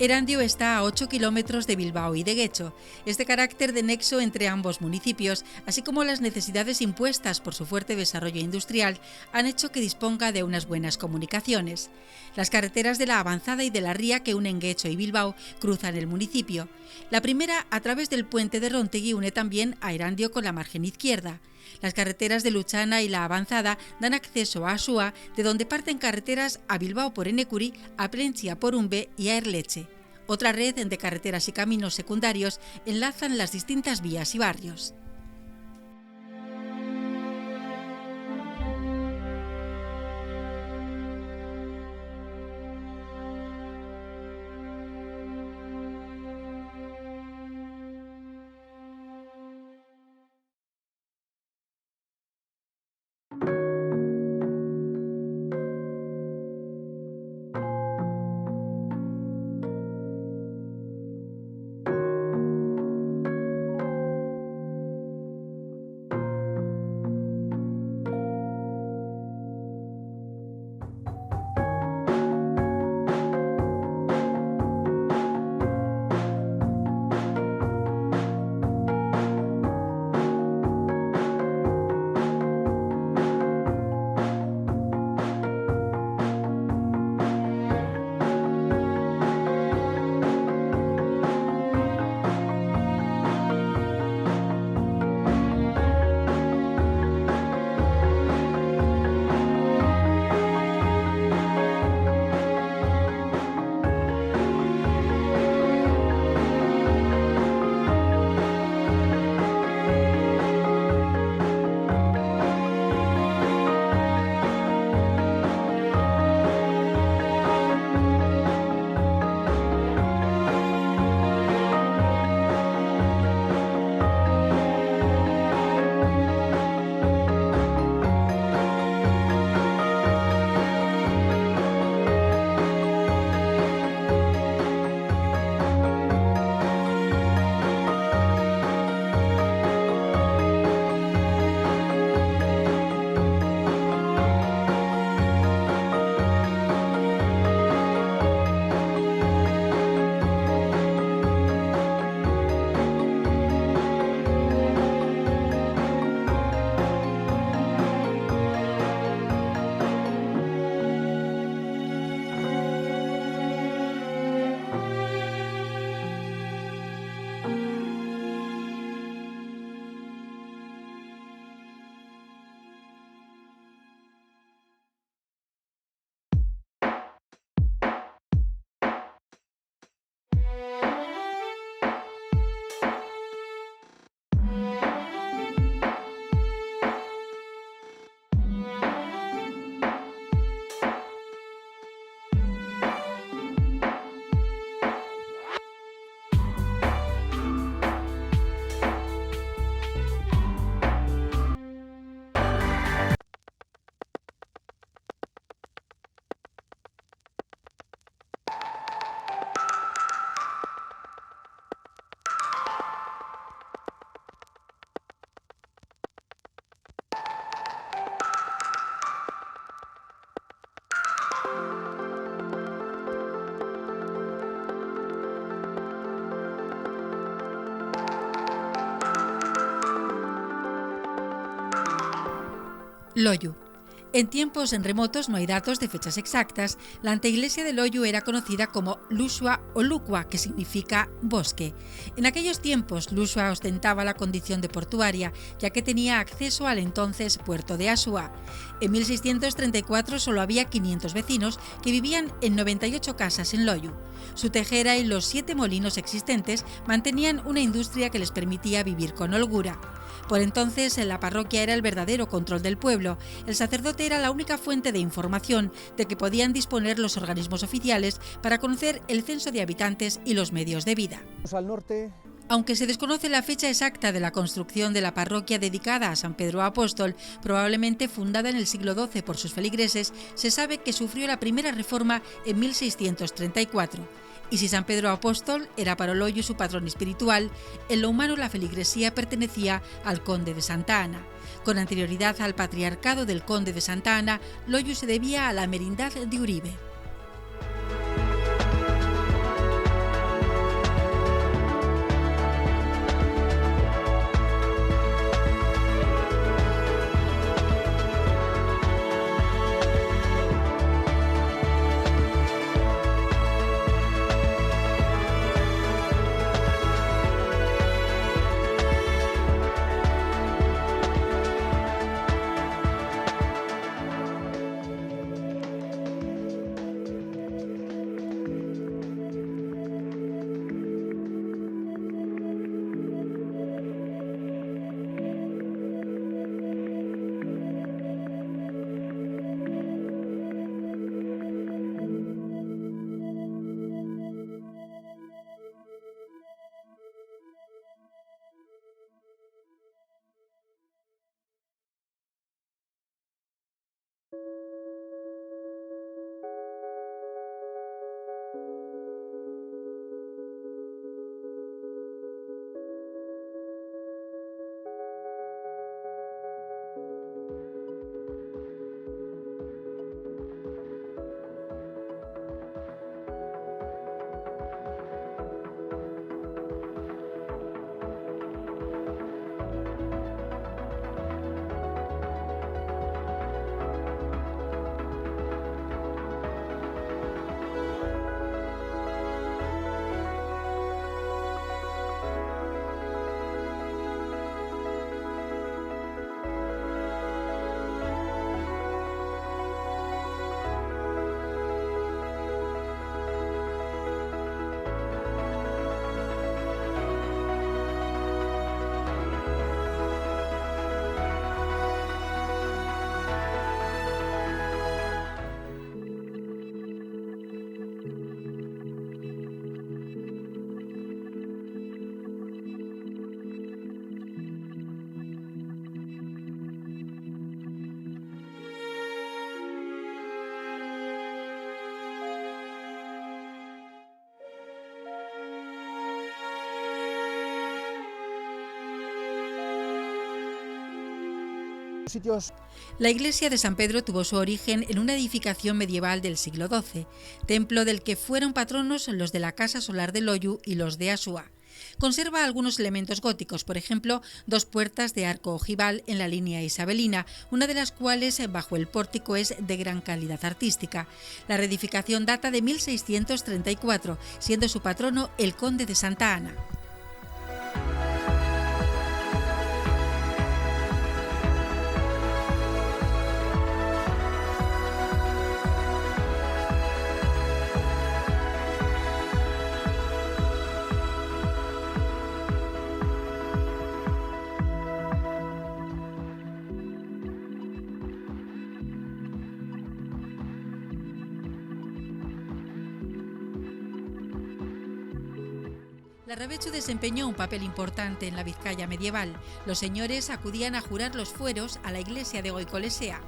Erandio está a 8 kilómetros de Bilbao y de Guecho. Este carácter de nexo entre ambos municipios, así como las necesidades impuestas por su fuerte desarrollo industrial, han hecho que disponga de unas buenas comunicaciones. Las carreteras de la Avanzada y de la Ría que unen Guecho y Bilbao cruzan el municipio. La primera, a través del puente de Rontegui, une también a Erandio con la margen izquierda. Las carreteras de Luchana y la Avanzada dan acceso a Asúa, de donde parten carreteras a Bilbao por Enecuri, a Plentzia por Umbe y a Erleche. Otra red de carreteras y caminos secundarios enlazan las distintas vías y barrios. Loyu. En tiempos remotos no hay datos de fechas exactas. La anteiglesia de Loyu era conocida como Lusua o Lucua, que significa bosque. En aquellos tiempos, Lusua ostentaba la condición de portuaria, ya que tenía acceso al entonces puerto de Asúa. En 1634 solo había 500 vecinos que vivían en 98 casas en Loyu. Su tejera y los 7 molinos existentes mantenían una industria que les permitía vivir con holgura. Por entonces, la parroquia era el verdadero control del pueblo. El sacerdote era la única fuente de información de que podían disponer los organismos oficiales para conocer el censo de habitantes y los medios de vida. Al norte. Aunque se desconoce la fecha exacta de la construcción de la parroquia dedicada a San Pedro Apóstol, probablemente fundada en el siglo XII por sus feligreses, se sabe que sufrió la primera reforma en 1634. Y si San Pedro Apóstol era para Loyu su patrón espiritual, en lo humano la feligresía pertenecía al conde de Santa Ana. Con anterioridad al patriarcado del conde de Santa Ana, Loyu se debía a la merindad de Uribe. sitios. La iglesia de San Pedro tuvo su origen en una edificación medieval del siglo XII, templo del que fueron patronos los de la Casa Solar de Loiu y los de Asúa. Conserva algunos elementos góticos, por ejemplo, 2 puertas de arco ojival en la línea isabelina, una de las cuales bajo el pórtico es de gran calidad artística. La reedificación data de 1634, siendo su patrono el conde de Santa Ana. Larrabetzu desempeñó un papel importante en la Vizcaya medieval. Los señores acudían a jurar los fueros a la iglesia de Goicolesea.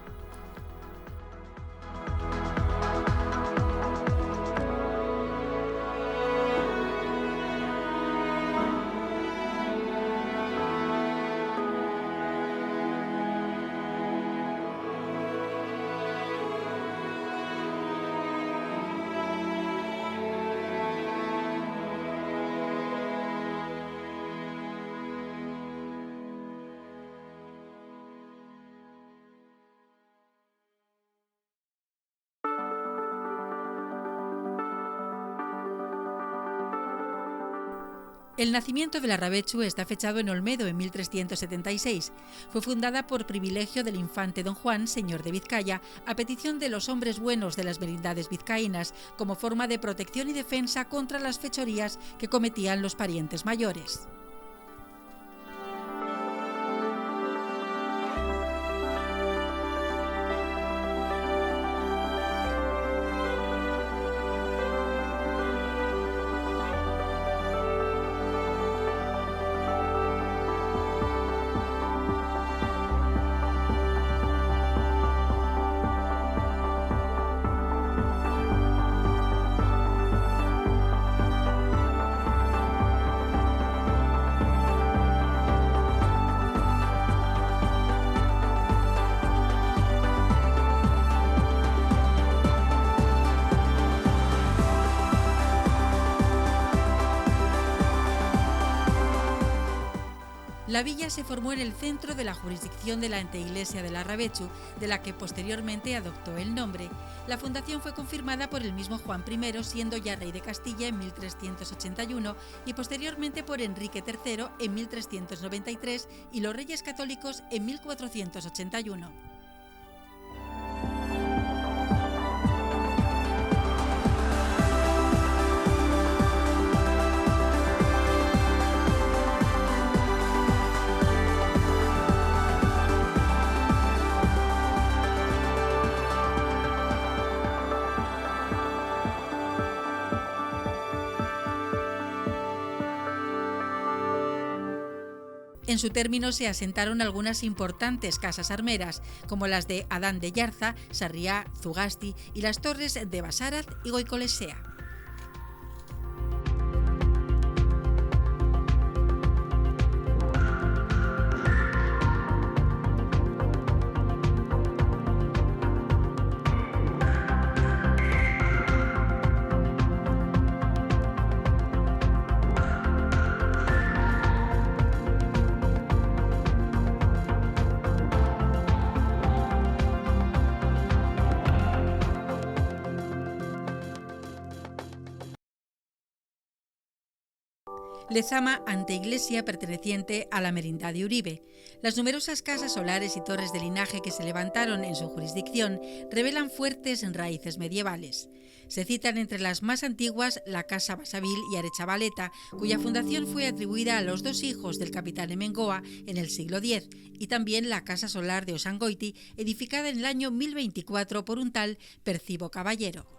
El nacimiento de Larrabetzu está fechado en Olmedo en 1376. Fue fundada por privilegio del infante don Juan, señor de Vizcaya, a petición de los hombres buenos de las merindades vizcaínas, como forma de protección y defensa contra las fechorías que cometían los parientes mayores. La villa se formó en el centro de la jurisdicción de la anteiglesia de Larrabetzu, de la que posteriormente adoptó el nombre. La fundación fue confirmada por el mismo Juan I, siendo ya rey de Castilla en 1381, y posteriormente por Enrique III en 1393 y los Reyes Católicos en 1481. En su término se asentaron algunas importantes casas armeras, como las de Adán de Yarza, Sarriá, Zugasti y las torres de Basaraz y Goicolesea. Lezama, anteiglesia perteneciente a la merindad de Uribe. Las numerosas casas solares y torres de linaje que se levantaron en su jurisdicción revelan fuertes raíces medievales. Se citan entre las más antiguas la Casa Basabil y Arechavaleta, cuya fundación fue atribuida a los 2 hijos del capitán Emengoa en el siglo X, y también la Casa Solar de Osangoiti, edificada en el año 1024 por un tal Percibo Caballero.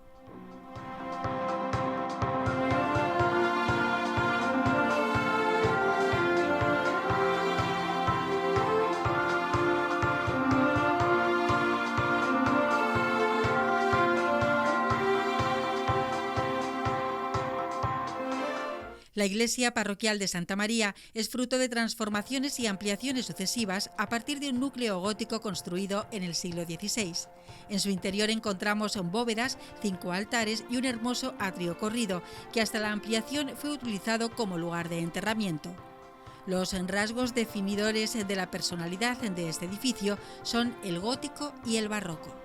La iglesia parroquial de Santa María es fruto de transformaciones y ampliaciones sucesivas a partir de un núcleo gótico construido en el siglo XVI. En su interior encontramos bóvedas, 5 altares y un hermoso atrio corrido, que hasta la ampliación fue utilizado como lugar de enterramiento. Los rasgos definidores de la personalidad de este edificio son el gótico y el barroco.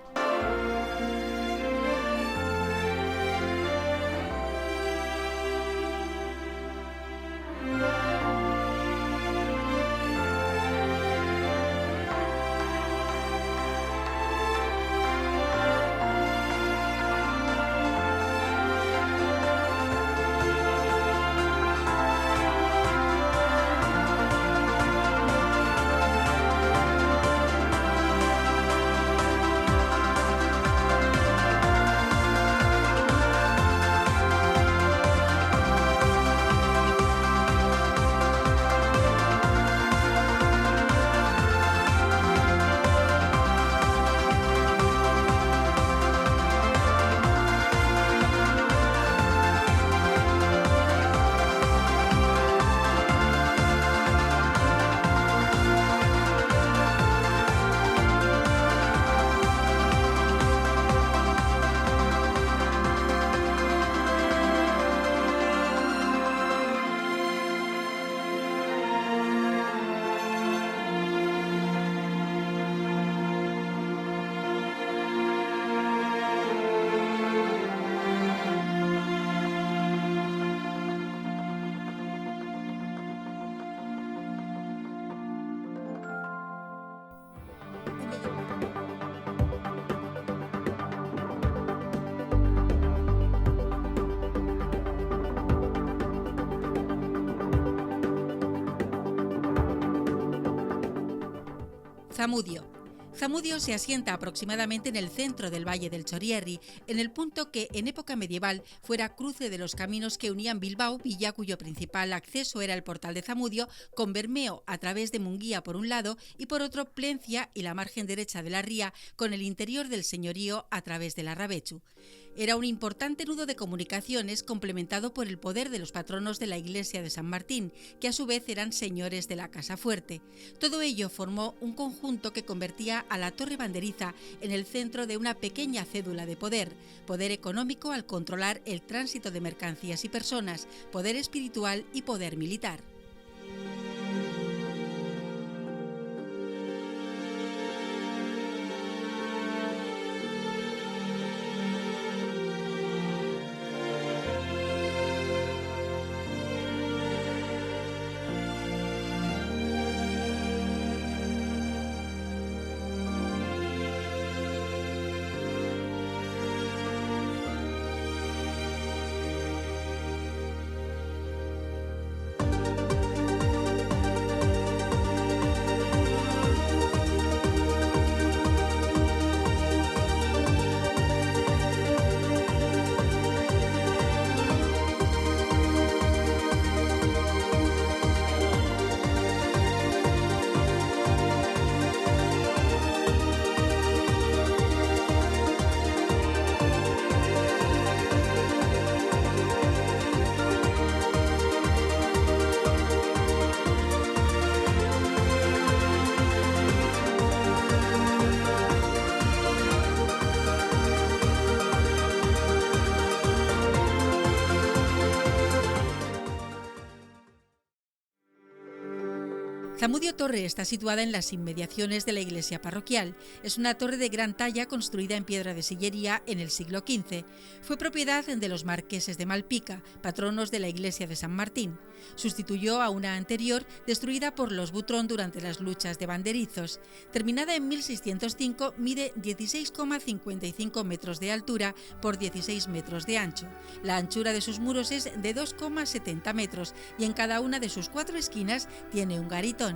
Zamudio. Zamudio se asienta aproximadamente en el centro del Valle del Chorierri, en el punto que en época medieval fuera cruce de los caminos que unían Bilbao, villa cuyo principal acceso era el portal de Zamudio, con Bermeo a través de Munguía por un lado y por otro Plencia y la margen derecha de la ría con el interior del señorío a través del Arrabechu. Era un importante nudo de comunicaciones complementado por el poder de los patronos de la iglesia de San Martín, que a su vez eran señores de la Casa Fuerte. Todo ello formó un conjunto que convertía a la Torre Banderiza en el centro de una pequeña cédula de poder económico al controlar el tránsito de mercancías y personas, poder espiritual y poder militar. Zamudio Torre está situada en las inmediaciones de la iglesia parroquial. Es una torre de gran talla construida en piedra de sillería en el siglo XV. Fue propiedad de los marqueses de Malpica, patronos de la iglesia de San Martín. Sustituyó a una anterior destruida por los Butrón durante las luchas de banderizos. Terminada en 1605, mide 16,55 metros de altura por 16 metros de ancho. La anchura de sus muros es de 2,70 metros y en cada una de sus 4 esquinas tiene un garitón.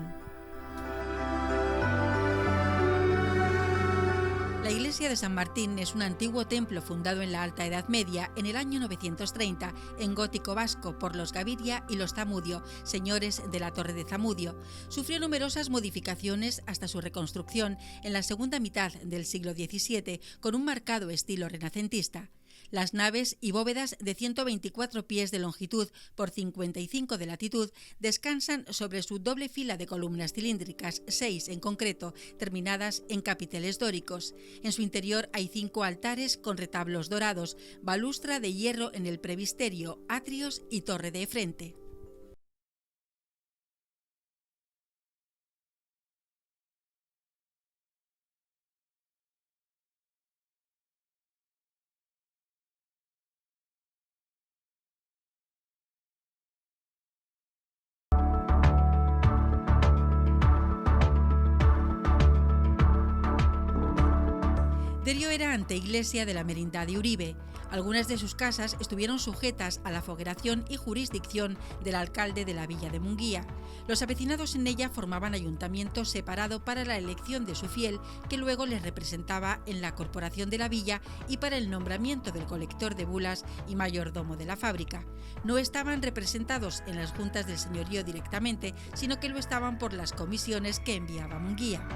La iglesia de San Martín es un antiguo templo fundado en la Alta Edad Media en el año 930 en gótico vasco por los Gaviria y los Zamudio, señores de la Torre de Zamudio. Sufrió numerosas modificaciones hasta su reconstrucción en la segunda mitad del siglo XVII con un marcado estilo renacentista. Las naves y bóvedas de 124 pies de longitud por 55 de latitud descansan sobre su doble fila de columnas cilíndricas, 6 en concreto, terminadas en capiteles dóricos. En su interior hay 5 altares con retablos dorados, balustra de hierro en el presbiterio, atrios y torre de frente. Derio era anteiglesia de la Merindad de Uribe. Algunas de sus casas estuvieron sujetas a la fogueración y jurisdicción del alcalde de la villa de Munguía. Los avecinados en ella formaban ayuntamiento separado para la elección de su fiel, que luego les representaba en la corporación de la villa y para el nombramiento del colector de bulas y mayordomo de la fábrica. No estaban representados en las juntas del señorío directamente, sino que lo estaban por las comisiones que enviaba Munguía.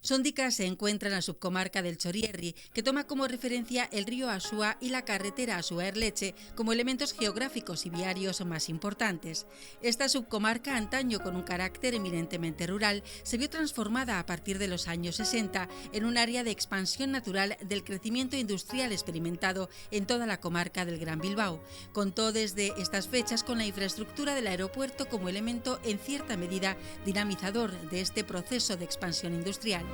Sondica se encuentra en la subcomarca del Chorierri, que toma como referencia el río Asúa y la carretera Asúa-Erleche como elementos geográficos y viarios más importantes. Esta subcomarca, antaño con un carácter eminentemente rural, se vio transformada a partir de los años 60 en un área de expansión natural del crecimiento industrial experimentado en toda la comarca del Gran Bilbao. Contó desde estas fechas con la infraestructura del aeropuerto como elemento en cierta medida dinamizador de este proceso de expansión industrial.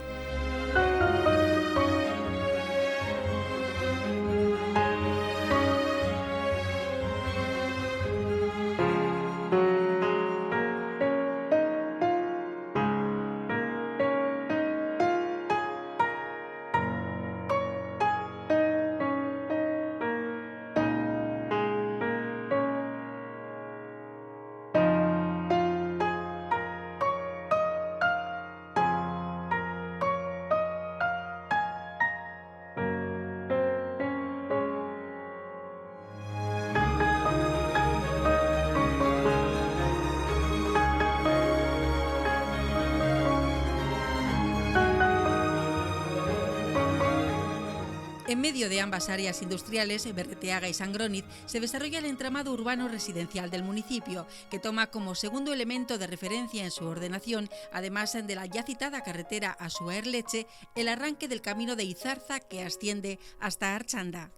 En medio de ambas áreas industriales, Berreteaga y Sangroniz, se desarrolla el entramado urbano residencial del municipio, que toma como segundo elemento de referencia en su ordenación, además de la ya citada carretera Asúa-Erleche, el arranque del camino de Izarza que asciende hasta Archanda.